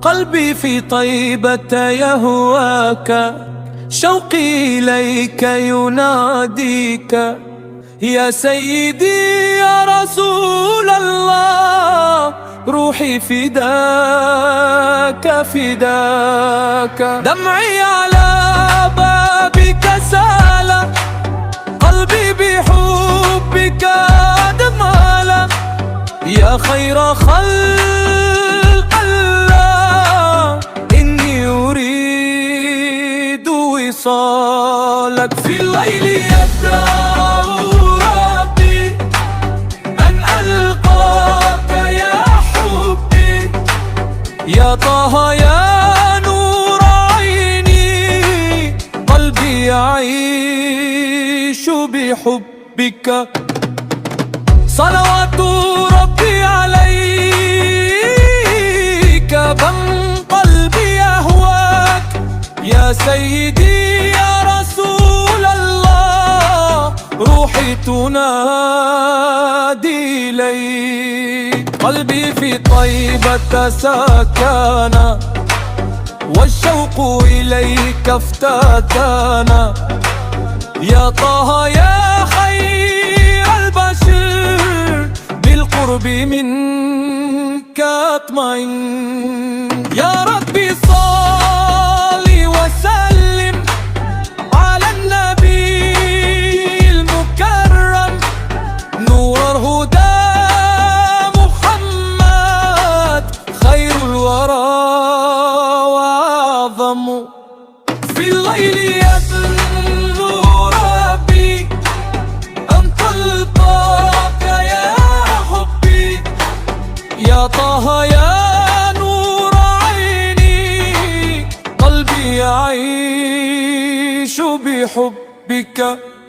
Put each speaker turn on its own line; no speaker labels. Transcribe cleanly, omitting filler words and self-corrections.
قلبي في طيبة يهواك، شوقي إليك يناديك. يا سيدي يا رسول الله، روحي فداك فداك. دمعي على بابك سال، قلبي بحبك دمال. يا خير خلق الله، إني أريد وصالك. في الليل يبدأ ربي أن ألقاك يا حبي. يا طه يا نور عيني، قلبي يعيش بحبك. صلوات ربي عليك، بل قلبي يهواك. يا سيدي يا رسول الله، روحي تنادي إليك. قلبي في طيبة سكن، والشوق إليك افتتنا. يا طه يا خير البشر، بالقرب منك أطمئن. يا ربي صل وسلم على النبي المكرم، نور الهدى محمد، خير الورى وأعظم. في الليل يدنو ربي أن تلقاك يا حبي. يا طه يا نور عيني، قلبي يعيش بحبك.